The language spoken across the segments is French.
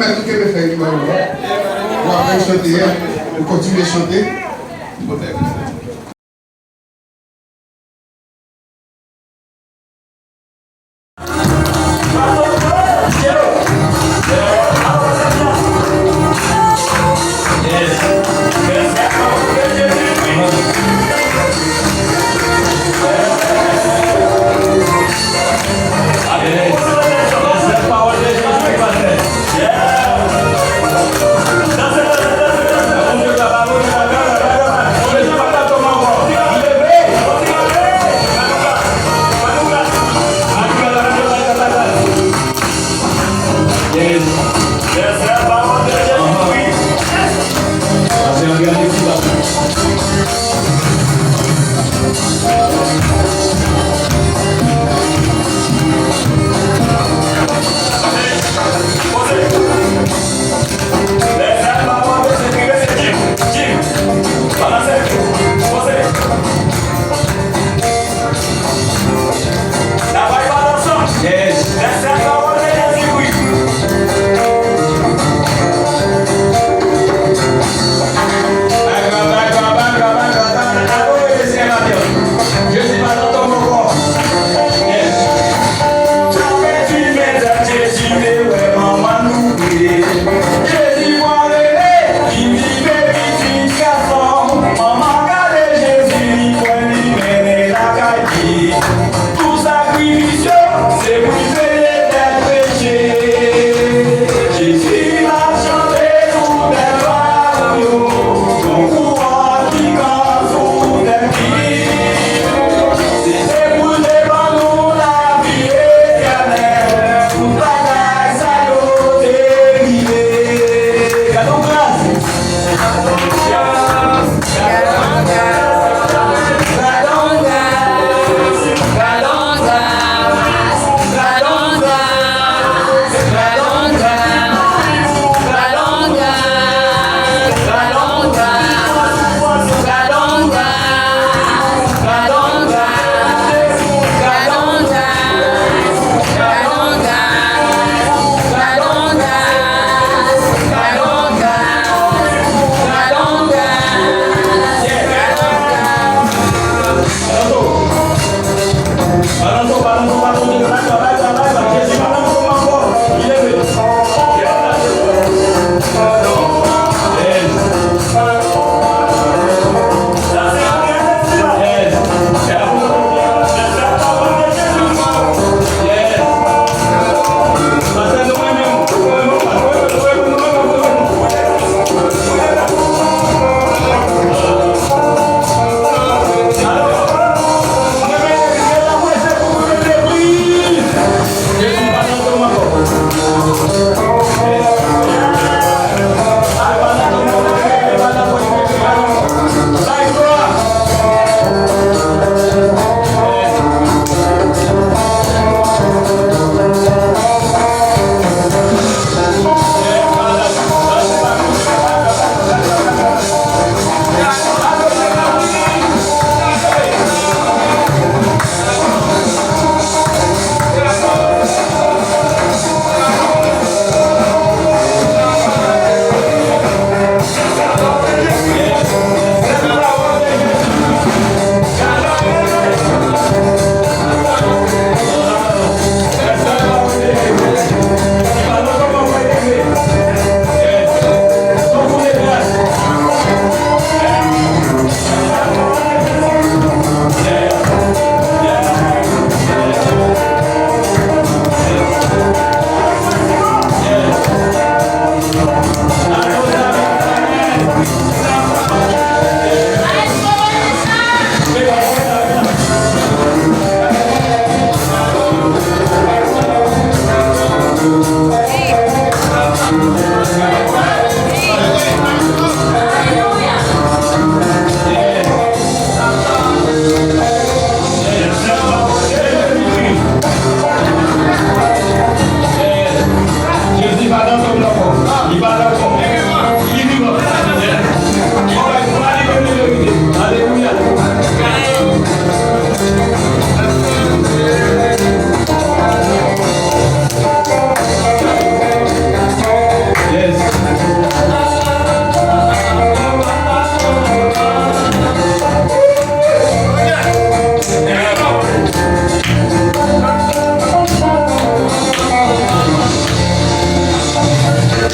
faire tout ce que je fais. On va chanter, on continue à chanter.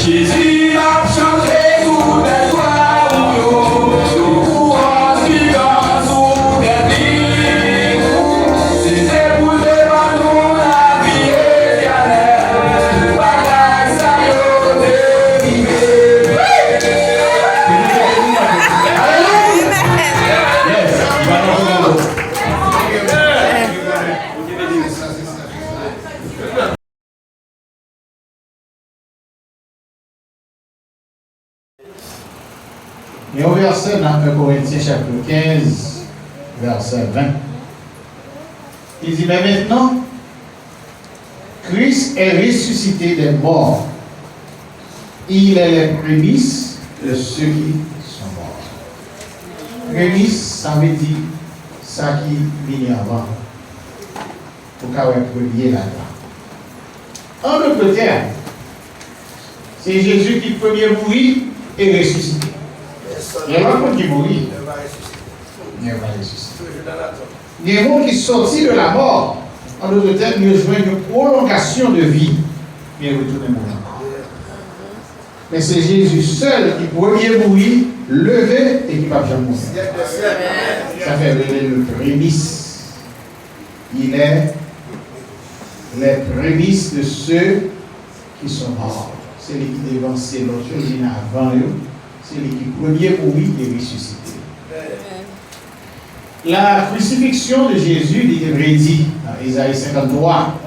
Jésus a changé tout des toits nous courons vivants sous des plis. C'était pour devant nous la vie éternelle. Bagaille ça y est dérivé. Et au verset dans 1 Corinthiens chapitre 15, verset 20, il dit, mais maintenant, Christ est ressuscité des morts. Il est les prémices de ceux qui sont morts. Prémices, ça veut dire ça qui vient avant. Pour qu'on ait premier là-dedans. En d'autres termes, c'est Jésus qui premier mourit et ressuscité. Il y a un monde qui mourit. Il va ressusciter. Il y a un monde qui sortit de la mort. En d'autres termes, il a une prolongation de vie. Mais il retourne mourir. Mais c'est Jésus seul qui premier mourir, levé et qui ne va jamais mourir. Ça fait le prémisse. Il est les prémices de ceux qui sont morts. C'est lui qui dévançait l'autre, il y en a avant eux. C'est lui qui premier mourit et ressuscité. La crucifixion de Jésus, il est prédit dans Isaïe 53.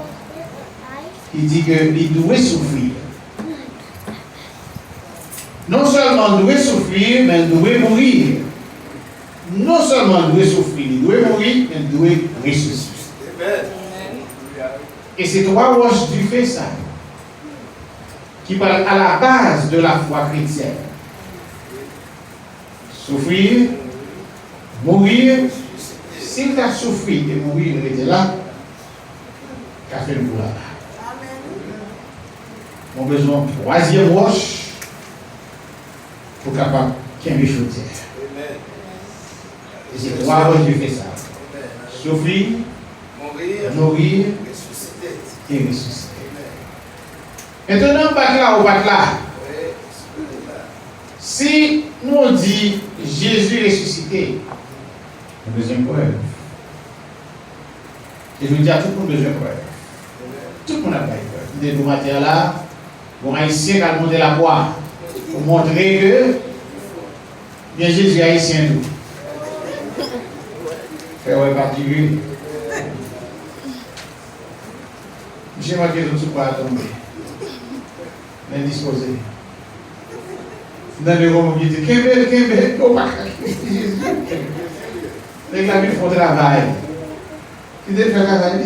Il dit qu'il doit souffrir. Non seulement il doit souffrir, mais il doit mourir. Non seulement il doit souffrir, il doit mourir, mais il doit ressusciter. Et c'est trois roches du fait ça qui parlent à la base de la foi chrétienne. Souffrir, mourir. S'il t'a souffert et mourir, il était là, qu'a fait le boulot là. On a besoin de troisième roche pour capable qu'il y ait une chaudière. Et c'est trois roches qui fait ça. Souffrir, mourir et ressusciter. Maintenant, pas là ou pas là. Si nous dit Jésus ressuscité, on a besoin de preuve. Et je veux dire, tout le monde a besoin de preuve. Tout le monde a besoin de preuve. Des deux matières là, pour haïtien qui a monté la voie, pour montrer que bien Jésus est haïtien tout. Faire ouais particulier. J'ai marqué tout ce pas tomber. Indisposé. Dans les romans qui disent Kembel, oh pas Jésus. Les gars font travail. Qui doit faire travail?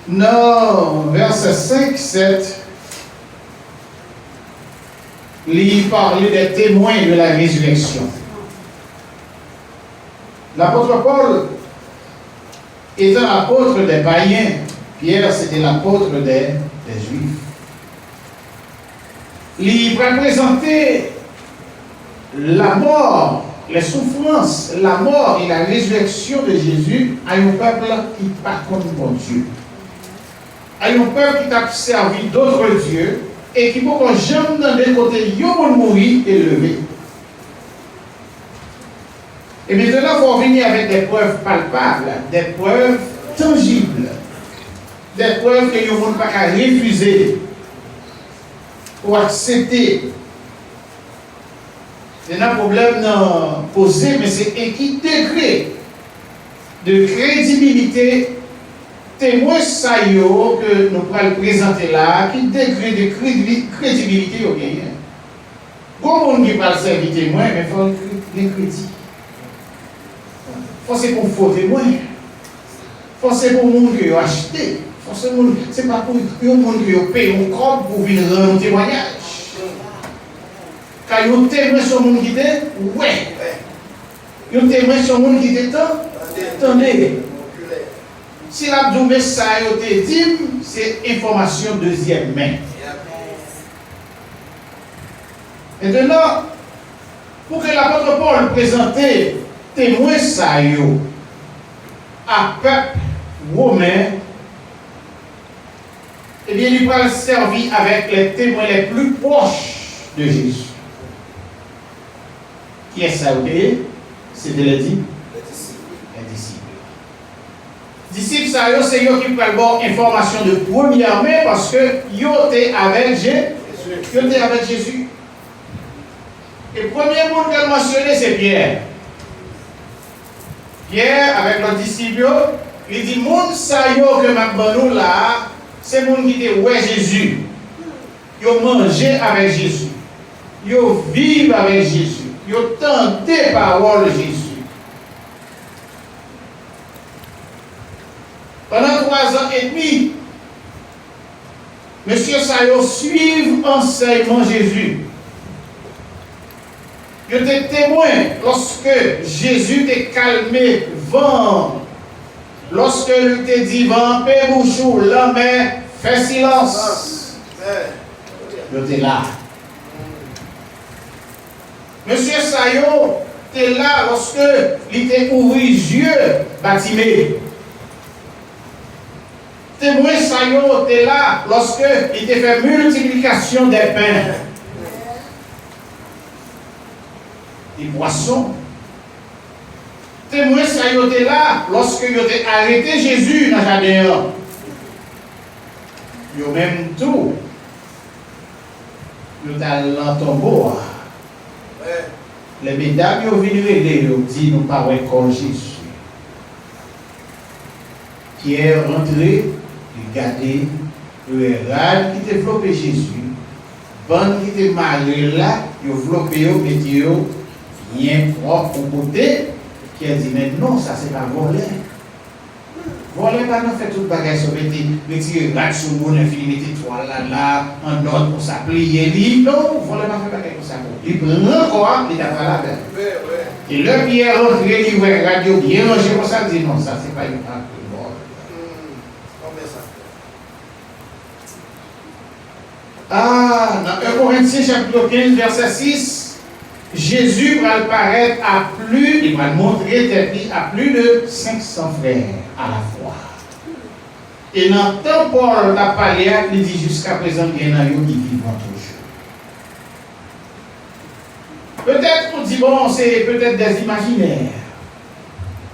Non, verset 5, 7. Il parlait des témoins de la résurrection. L'apôtre Paul étant l'apôtre des païens, Pierre c'était l'apôtre des Juifs. Il va présenter la mort, les souffrances, la mort et la résurrection de Jésus à un peuple qui n'est pas comme bon Dieu. À un peuple qui t'a servi d'autres dieux et qui peut jamais dans des côtés, ils vont mourir et lever. Et maintenant, il faut venir avec des preuves palpables, des preuves tangibles, des preuves que le monde ne peut pas refuser ou accepter. Il y a un problème posé, mais c'est qui degré de crédibilité, témoin ça que nous pourrons présenter là, qui degré de crédibilité au gagné. Bon monde qui parle servir témoin, mais il faut le crédit. C'est pour faux témoins. C'est pour le monde qui a acheté. C'est pas pour le monde qui a payé un corps pour venir rendre un témoignage. Quand il y a un témoin sur le monde qui était, ouais. Il y a un témoin sur le monde qui était, attendez. Si l'abdomen ça a été dit, c'est information deuxième main. Maintenant, pour que l'apôtre Paul présente témoin ça à peuple romain, eh bien, il va servir avec les témoins les plus proches de Jésus. Qui est ça? C'était les disciples. Les disciples. Disciples, ça c'est eux qui prennent bonne information de première main parce que ils étaient avec Jésus. Et le premier monde qu'elle mentionnait, c'est Pierre. Pierre, avec le disciple, il dit, monde ça yo que m'abandonne là, c'est monde qui était ouais Jésus. Ils mangé avec Jésus. Ils vivent avec Jésus. Ils tenté parole de Jésus. Pendant 3 ans et demi, Monsieur Sayo suit enseignement Jésus. Il était témoin lorsque Jésus t'a calmé vent. Lorsque il t'a dit vent, paix bouchou, la main, fais silence. Il était là. Monsieur Sayo était là lorsque il t'a ouvert les yeux, Batimé. Témoin Sayo était là lorsque il t'a fait multiplication des pains. Des poissons. Témoin Sayo était là lorsque il a arrêté Jésus dans le jardin. Il a même tout. Il a dans le tombeau. Les mesdames ils ont venu aider, ils ont dit nous pas comme Jésus. Pierre rentré, il regardait le rad qui développait Jésus. Bande qui était mariée là, il a développé, il a rien propre au côté, qui a dit, mais non, ça c'est pas voler. Voler, pas non fait tout le bagage sur mettez rad sur le monde, mettez toile là, en ordre pour s'applier. Non, voler pas fait bagage comme ça. Il prend encore, il a pas la peine. Et le Pierre rentré, il voit radio bien rangé comme ça, il dit, non, ça c'est pas une part de vol. Ah, dans 1 Corinthiens chapitre 15, verset 6, Jésus va paraître à plus, il va montrer à plus de 500 frères à la fois. Et dans le temps Paul n'a parlé, il dit jusqu'à présent, il y en a qui vivent toujours. Peut-être on dit, bon, c'est peut-être des imaginaires.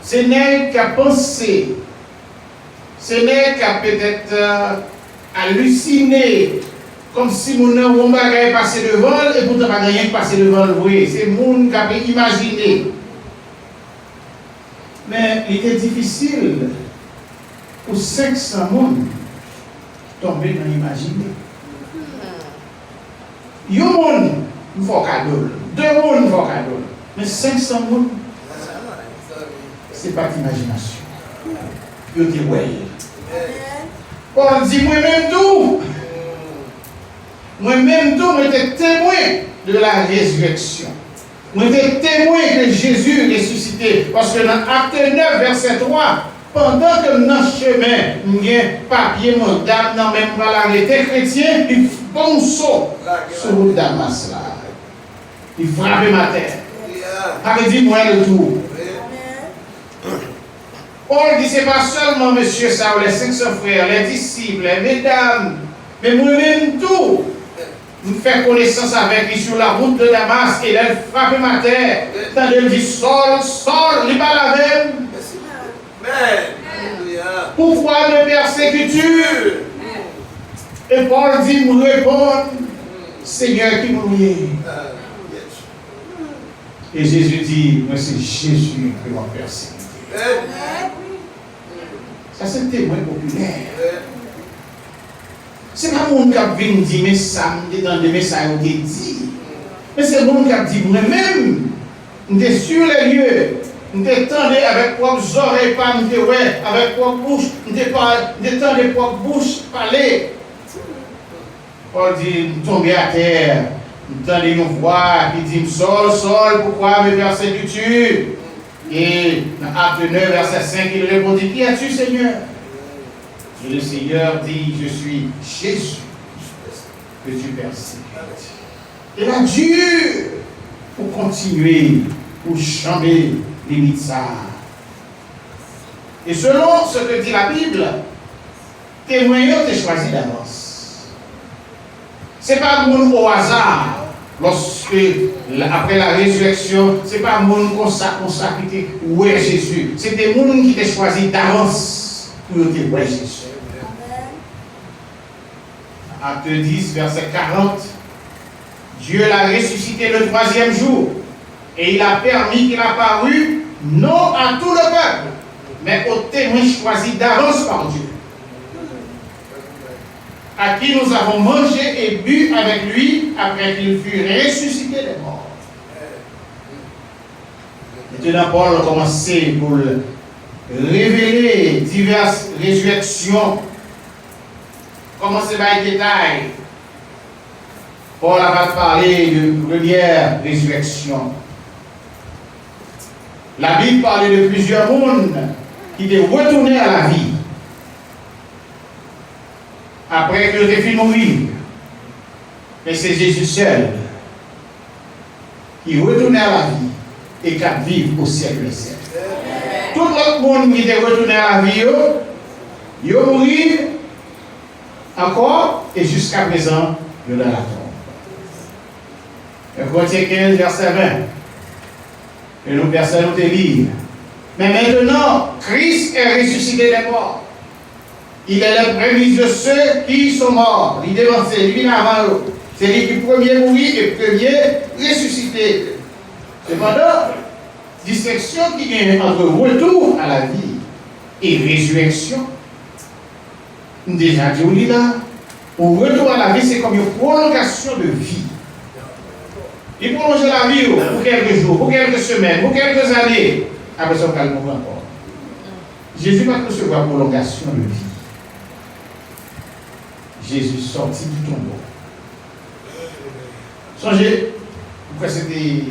C'est n'est qu'à penser. C'est n'est qu'à peut-être halluciner. Comme si mon nom est passé devant et pourtant pas rien passé devant le vrai. C'est mon qui a imaginé. Mais il était difficile pour 500 personnes tomber dans l'imaginer. Il y a un monde, il faut cadeau. 2 personnes, il faut cadeau. Mais 500 personnes, ce n'est pas d'imagination. Il dit ouais. Paul dit moi-même tout. Moi-même tout, moi j'étais témoin de la résurrection. Moi j'étais témoin que Jésus est ressuscité. Parce que dans Acte 9, verset 3, pendant que dans le chemin, il y a papier, mon dame, non même pas l'arrêté chrétien, il bon saut sur le Damas là. Il frappe ma tête. Il dit moi le tout. Paul dit c'est pas seulement monsieur Saul, les 500 frères, les disciples, les mesdames, mais moi-même tout. Nous faisons connaissance avec lui sur la route de Damas et elle frappe ma terre. Quand elle dit Saul, il va la même. Pourquoi me persécutes-tu? Et Paul dit, me répondre, Seigneur qui m'a. Et Jésus dit, moi c'est Jésus qui m'a persécuté. Ça c'est le témoin populaire. Ce n'est pas le monde qui a venu dire, mais ça, dans les messages qui dit. Mais c'est le monde qui a dit, moi-même, on est sur les lieux, on est tendu avec propres oreilles, pas avec propre bouche, on est tendu propre bouche, parler. Paul dit, nous tombons à terre, nous tendons une voix qui dit, Saul, pourquoi me persécutes-tu? Et dans Acte 9, verset 5, il répondit, qui as-tu, Seigneur? Et le Seigneur dit, je suis Jésus que tu persécutes. Il a dû pour continuer, pour changer les mitzvahs. Et selon ce que dit la Bible, témoignant est choisi d'avance. Ce n'est pas monde au hasard. Lorsque, après la résurrection, ce n'est pas monde comme ça qui était ouais Jésus. C'est des gens qui étaient choisis d'avance pour dire ouais Jésus. Acte 10, verset 40. Dieu l'a ressuscité le 3e jour et il a permis qu'il apparût non à tout le peuple, mais aux témoins choisis d'avance par Dieu, à qui nous avons mangé et bu avec lui après qu'il fut ressuscité des morts. Maintenant, Paul a commencé pour révéler diverses résurrections. Commencez par les détails. Paul a parlé de première résurrection. La Bible parlait de plusieurs mondes qui étaient retournés à la vie après que les filles mourir. Mais c'est Jésus seul qui retournait à la vie et qui vit au siècle des siècles. Tout l'autre monde qui était retourné à la vie, ils ont mouru encore et jusqu'à présent, ils sont dans la tombe. Corinthiens 15, verset 20. Et nous, personne nous te lire. Mais maintenant, Christ est ressuscité des morts. Il est le premier de ceux qui sont morts. Il devant c'est lui avant eux. C'est lui qui premier mourir et premier ressuscité. Cependant, distinction qui est entre retour à la vie et résurrection. Déjà dit là, au retour à la vie, c'est comme une prolongation de vie. Il prolonge la vie pour quelques jours, pour quelques semaines, pour quelques années. Après ça, on va le mourir encore. Jésus va recevoir prolongation de vie. Jésus sorti du tombeau. Songez, pourquoi c'était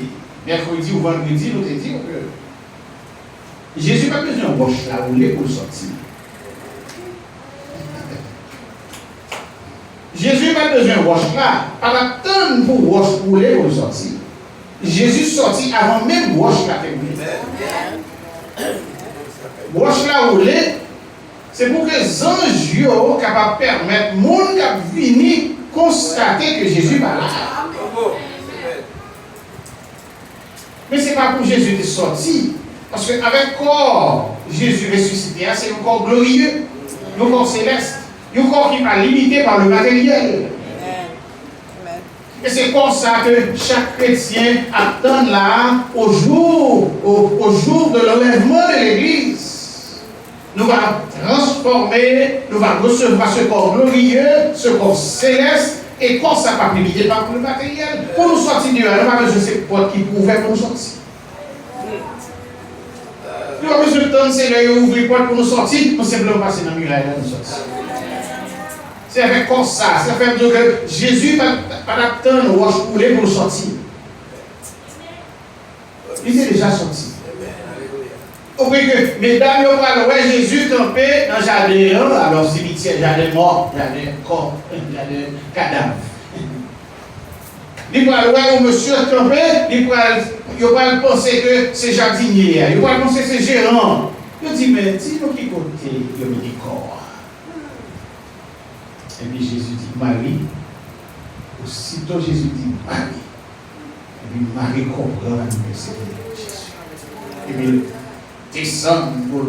mercredi ou vendredi, nous te dit que Jésus n'a pas besoin de roche là où pour sortir. Jésus n'a pas besoin de roche là, pas d'attendre pour roche rouler pour sortir. Jésus sortit avant même roche là terminé. Roche là rouler, c'est pour que les anges soient capables de permettre aux gens qui viennent constater que Jésus va là. Mais ce n'est pas pour Jésus de sortir. Parce qu'avec corps, Jésus ressuscité, c'est un corps glorieux, un corps céleste, un corps qui n'est pas limité par le matériel. Et c'est comme ça que chaque chrétien attend là au jour de l'enlèvement de l'Église. Nous allons transformer, nous allons recevoir ce corps glorieux, ce corps céleste, et quand ça pas limité par le matériel. Pour nous sortir du rêve, nous avons besoin de ces portes qui pouvaient pour nous sortir. Nous avons besoin de temps, c'est l'œil ouvrir les portes pour nous sortir, nous simplement passer dans le muraille et nous sortir. C'est avec comme ça, ça fait dire que Jésus n'a pas d'attendre ou roche coulée pour nous sortir. Il est déjà sorti. Au point que, mesdames, vous parlez, ouais, Jésus campé dans le jardin, alors cimetière, jardin mort, jardin corps, jardin cadavre. Il parle, ouais, monsieur campé, il parle penser que c'est jardinier, il parle penser que c'est gérant. Il dit, mais dis-nous qui côté, il me dit corps. Et puis Jésus dit, Marie. Aussitôt Jésus dit, Marie. Et puis Marie comprend la université de Jésus. Et puis descend pour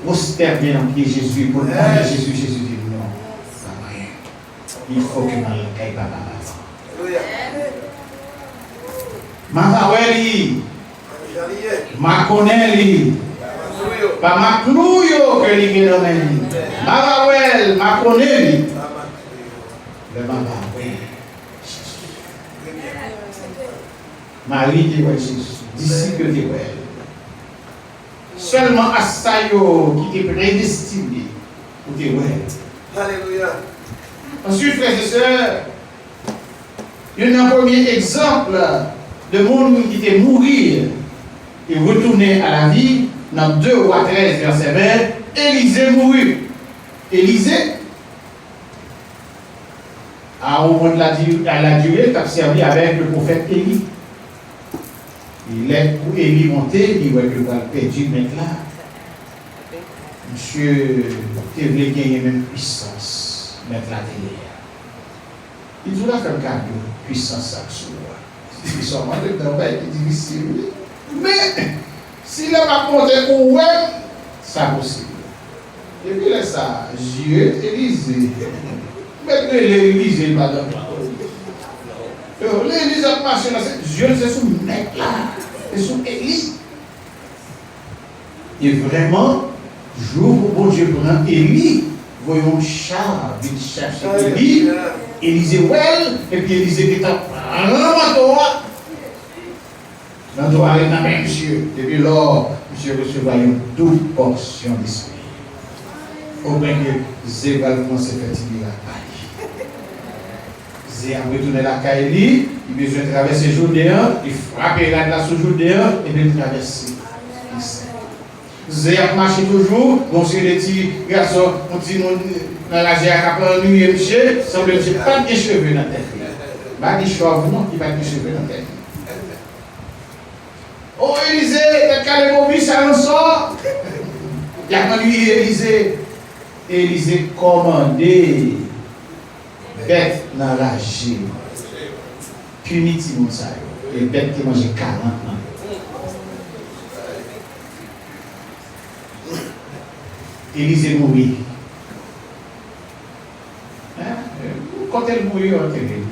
prosterner en pied Jésus, pour demander Jésus. Jésus dit, non, pas rien. Il faut que ma caille pas ma ouais, ma connaît, pas ma clouyo que l'il me donne. Ma ouais, ma connaît, le ma ouais. Marie dit ouais Jésus, disciple dit ouais. Seulement à ça qui est prédestiné pour dire ouais. Alléluia. Ensuite, frères et sœurs, il y a un premier exemple de monde qui était mourir et retourner à la vie. Dans 2 Rois 13, verset 20, Élisée mourut. Élisée, à au moment de la durée, il a servi avec le prophète Élie. Il est pour Élie monter, il voit que le perdu maintenant. Monsieur, tu voulais gagner même puissance, mettre la télé. Il dit, là, comme cadeau, puissance ça sur moi. Ils sont en train de travailler, c'est difficile. Mais, s'il n'a pas monté où ça possible. Et puis là, ça, Dieu, Élisée. Maintenant, l'Église, il va dans l'Église a marché là, Dieu, c'est sous mec là. C'est sous Élie. Et vraiment, jour où bon Dieu prend Élie, voyons char, il cherche Élie, Élisée well, et puis Élisée qui tape dans le doigt avec la main, monsieur. Et puis là, monsieur recevra une double portion d'esprit. Au point que Zé va commencer à faire tirer la caille. Zé a retourné la caille, il a besoin de traverser Jourdain, il frappe là sur Jourdain, et puis il traverse. Zé a marché toujours, bon, c'est les petits garçons, on dit dans la Zé a capé nuit, monsieur, semble que je n'ai pas de cheveux dans la tête. Pas de cheveux, non, il n'y a pas de cheveux dans la tête. Oh, Élisée, quelqu'un de mauvais, ça en sort. Il y a connu Élisée. Élisée commandé bête dans la gym. Punitif, ça. Et bête qui mange 40 ans. Élisée mourit. Quand elle mourit, on enterré.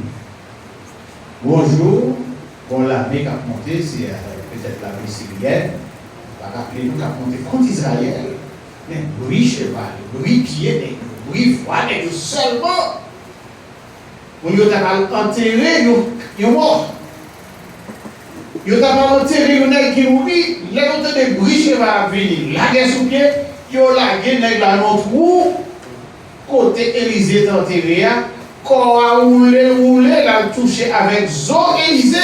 Bonjour, bon l'armée qui a monté, c'est peut-être l'armée syrienne. On va rappeler nous qui a monté contre Israël. Mais bruit cheval, bruit pied, bruit foie, seulement. On y a enterré, ils sont morts. Ils ont enterré un qui mourit, les autres de bruit cheval venir, la guerre sous pied, ils ont lagué dans notre roue, côté Élisée enterré, corps a roulé, l'a touché avec Zo Élisée,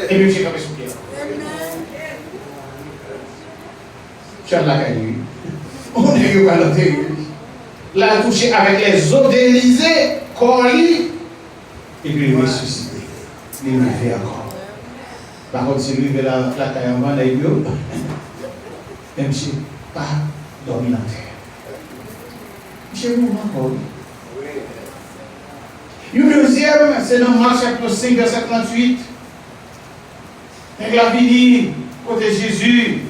et puis j'ai capé sous pied. Tiens la caille. On est pas l'enterré. L'a touché avec les os d'Élisée, corps et puis il est ressuscité. Il est levé encore. Par contre, si lui veut la caille en bas, il est même si pas dormi dans la terre. Monsieur, nous encore. Le deuxième, c'est dans Marc chapitre 5, verset 38. Il a fini, côté Jésus,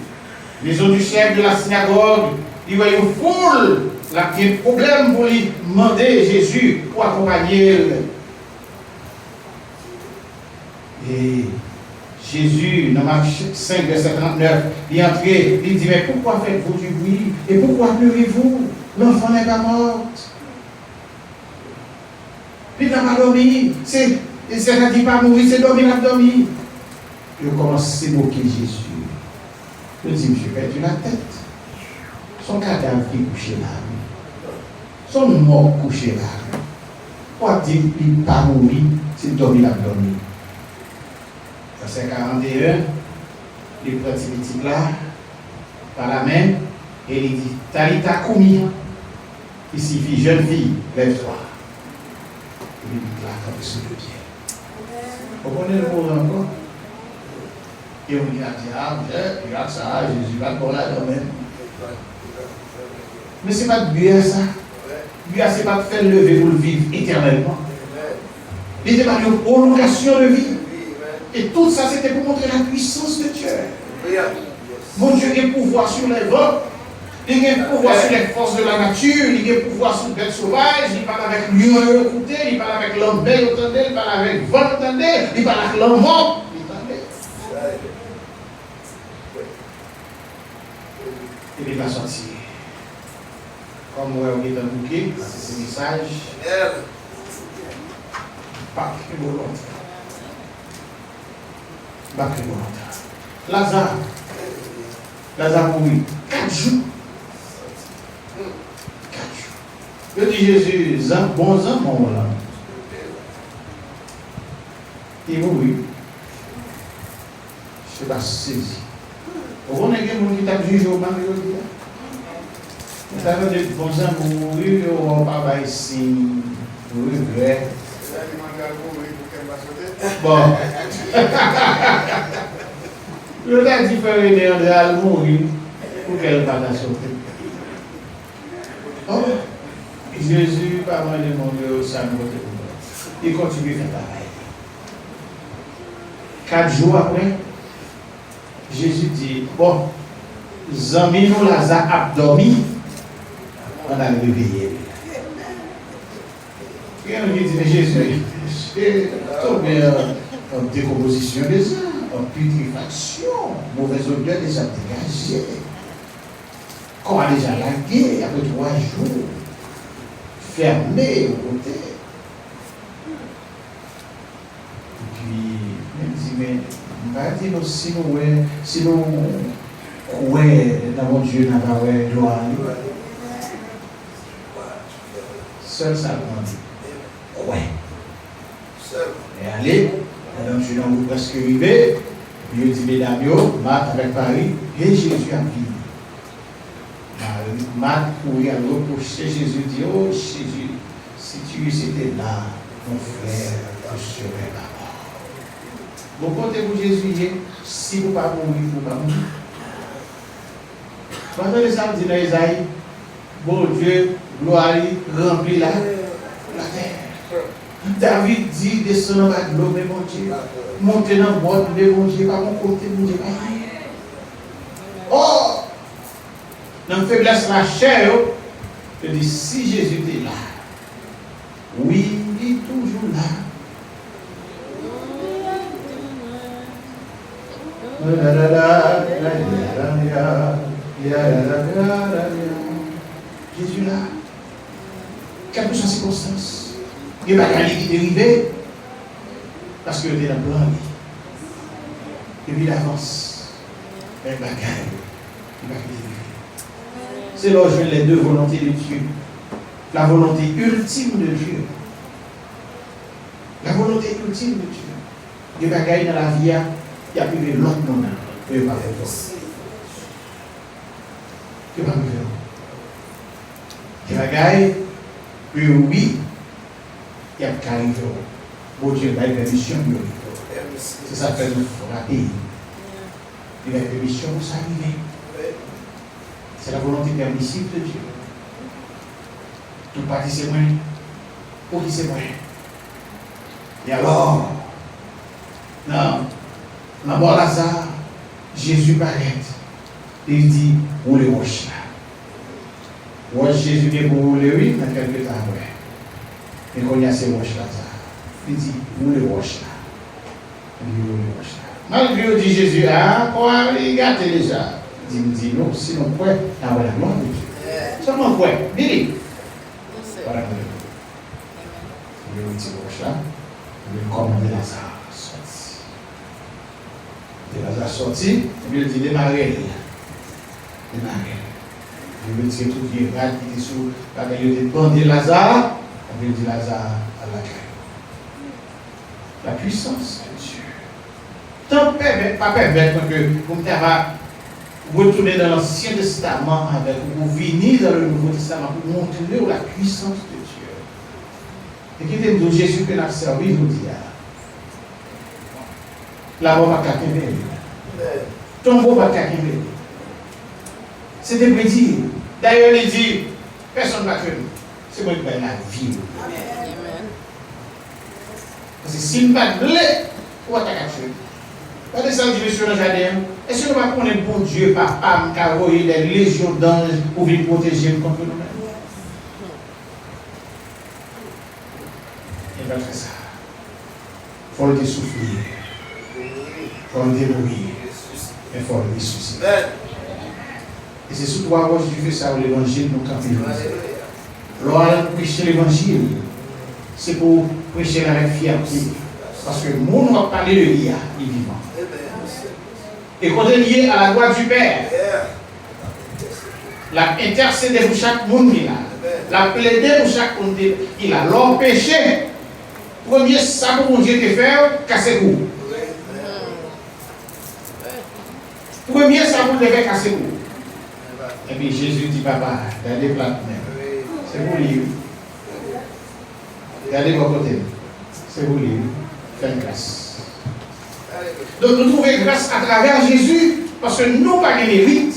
les autres du chef de la synagogue, il voit une foule, là, qui a un problème pour lui demander Jésus pour accompagner. Et Jésus, dans Marc 5, verset 39, il est entré, il dit, mais pourquoi faites-vous du bruit? Et pourquoi pleurez-vous? L'enfant n'est pas mort. Il n'a pas dormi. C'est n'a dit pas mourir, c'est dormir, il a dormi. Il commence à moquer Jésus. Il dit, monsieur, perdu la tête. Son cadavre est couché là. Son mort couché là. Pourquoi dire qu'il n'a pas mourir, c'est dormir, il a dormi. Verset 41, il prend ce petit là, par la main, et il dit, Talita Koumi. Il signifie, jeune fille, lève-toi. Il dit, là, comme sur le pied. Vous connaissez le mot encore? Et on dit, regarde ça, Jésus va pour là quand même. Mais ce n'est pas de bien ça. Bien, ce n'est pas de faire lever pour le vivre éternellement. Il n'était pas une prolongation de vie. Et tout ça, c'était pour montrer la puissance de Dieu. Mon Dieu a pouvoir sur les vents, il a pouvoir sur les forces de la nature, il a pouvoir sur les bêtes sauvages, il parle avec lion écouté, il parle avec l'homme belle, il parle avec vent, il parle avec l'homme mort. Et il va sortir. Comme on est dans le bouquet, c'est ce message. Pas que volontaire. Pas que volontaire. Lazare mourit. 4 jours. 4 jours. Je dis Jésus, bon enfant là. Il mourit. Je ne sais pas si c'est. Vous avez des gens qui ont jugé au mari. Vous avez des bons enfants mourir, on va pas ici. Oui, vrai. Bon. Le temps de faire une erreur de mourir pour qu'elle va la sauter. Oh, Jésus, pas mal de monde, ça nous il continue à faire pareil. 4 jours après, Jésus dit, bon, Zami nous Lazare a dormi, on a réveillé. Et on lui dit, mais Jésus, c'est tombé en décomposition déjà, en putréfaction, mauvaise odeur déjà dégagée. Qu'on a déjà lagué après 3 jours, fermé au côté. Et puis, il me dit, mais, si nous croyons dans mon Dieu, dans la gloire, seul ça nous dit, croyez. Et allez, madame, je suis dans le presque arrivé, il dit, mesdames, Marc avec Paris, et Jésus a vu. Marc courait à reprocher Jésus, dit, oh Jésus, si tu étais là, mon frère, je serais là. Vous comptez pour Jésus, si vous ne pouvez pas mourir, vous ne pouvez pas mourir. Quand les âmes disent dans Isaïe, bon Dieu, gloire, remplit la terre. David dit, descends dans l'eau, mais mon Dieu, montez dans le bois, mais mon Dieu, pas mon côté, mon Dieu, pas. Oh! Dans la faiblesse de la chair, je dis, si Jésus était là, oui, il est toujours là. Jésus là, quelle que soit la circonstance, il n'y a pas qui dérivé parce qu'il était dans le plan. Et puis il avance. Il n'y a pas qui dérivé. C'est là où je veux les 2 volontés de Dieu. La volonté ultime de Dieu. La volonté ultime de Dieu. Il n'y a pas dans la vie. Il y a plus de l'autre monde. Il n'y a pas de l'autre. Il n'y a pas de l'autre. Il y a pas puis oui, il y a pas de bon Dieu a une permission de vivre. C'est ça que nous frapper. Il a une permission pour s'arriver. C'est la volonté permissible de Dieu. Tout parti c'est moi. Pour qui c'est moi. Et alors, non. Dans bon Lazare, Jésus paraît. Il dit, où les roches là. Roche Jésus vient pour rouler, oui, dans quelques temps après. Mais quand il y a ces roches là, il dit, où les roches là. Il dit, où les roches là. Malgré dit Jésus, ah, quoi, il gâte déjà. Il me dit, non, sinon quoi, la gloire de Dieu. Seulement quoi, Billy. Voilà, il y a une petite roche là, il veut commander Lazare. Et Lazare sorti, et puis il dit démarrer. Démarrer. Il veut dire tout qui est rad, qui est sous, il dit bandé Lazare, et puis il dit Lazare à la gueule. La puissance de Dieu. Tant pas permettre que vous retourner dans l'Ancien Testament avec vous, venir dans le Nouveau Testament pour montrer la puissance de Dieu. Et qui est de Jésus que nous avons servi, vous dit. La voix va caquer. Ton voix va caquer. C'était prédit. D'ailleurs, il dit, personne ne va tuer. C'est moi qui vais la vie. Parce que s'il ne va pas où est-ce que tu pas descendre du monsieur dans le jardin. Est-ce que nous ne va pas connaître bon Dieu, papa, qui a envoyé des légions d'anges pour venir protéger contre nous-mêmes? Il va faire ça. Il faut le souffrir. Il faut le débrouiller. Il faut le ressusciter. Et c'est sous 3 roches du feu ça où l'évangile nous campe. Lorsqu'on prêche l'évangile, c'est pour prêcher avec fierté. Parce que le monde va parler de l'IA, il est vivant. Et quand on est lié à la gloire du Père, la intercéder pour chaque monde qui a, la plaider pour chaque monde qui a, leur péché, premier ça pour mon Dieu te faire, casser vous. Premier ça pour te faire casser vous. Et puis Jésus dit, papa, regardez plat même. C'est vous lui. Regardez vos côtés. C'est vous lui. Faites grâce. Donc nous trouvons grâce à travers Jésus, parce que nous n'avons pas de mérite,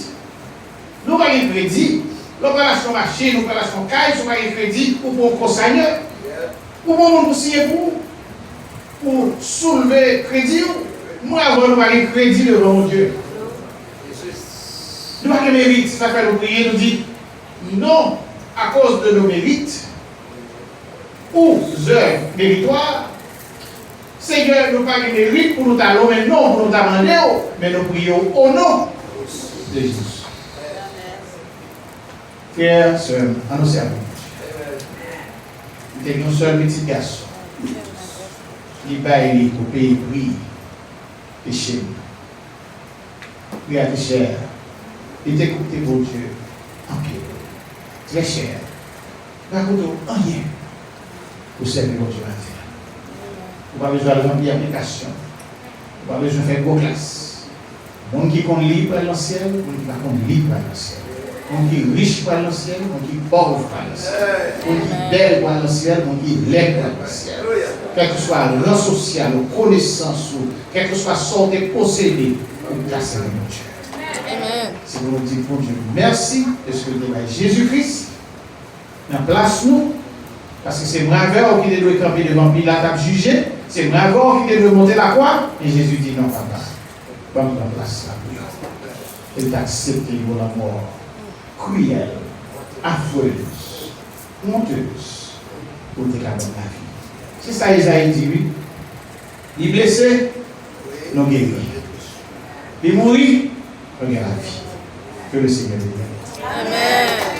nous n'avons pas de crédit, nous n'avons pas de marché, nous n'avons pas de caille, nous n'avons pas de crédit pour un Seigneur. Comment on signer pour soulever crédit? Moi, avant de parler crédit devant mon Dieu. Nous n'avons pas de mérite. Ça fait nous prier, nous dit non, à cause de nos mérites ou œuvres méritoires. Seigneur, nous n'avons pas de mérite pour nous talons, mais non pour nous demander, mais nous prions au nom de Jésus. Frères, sœurs, annoncez à vous. Il y a un seul petit garçon qui va aller au pays prix, péché. Regardez, cher, il t'écoute pour Dieu en pied. Très cher. Pas rien pour servir mon Dieu à faire. Vous n'avez pas besoin d'application. Vous n'avez pas besoin de faire vos classes. Les gens qui sont libres à l'ancien, les gens qui ne sont pas libres à l'ancien. Les gens qui sont riches à l'ancien, les gens qui sont pauvres à l'ancien. Les gens qui sont belles à l'ancien, les gens qui sont laides à l'ancien. Quel que soit le rang social, la connaissance, quel que soit son des possédés, pour placer mon Dieu. Si vous nous dites, mon Dieu, merci de ce que vous avez Jésus-Christ, en place nous, parce que c'est Braveur qui doit camper devant Pilate à juger, c'est Braveur qui doit monter la croix, et Jésus dit non, papa, pas me place là. Il t'a accepté pour la mort cruelle, affreuse, honteuse, pour te la bonne la vie. C'est ça Isaïe dit, oui. Il est blessé, nous guérit. Il est mort, nous guérit la vie. Que le Seigneur vous bénisse. Amen.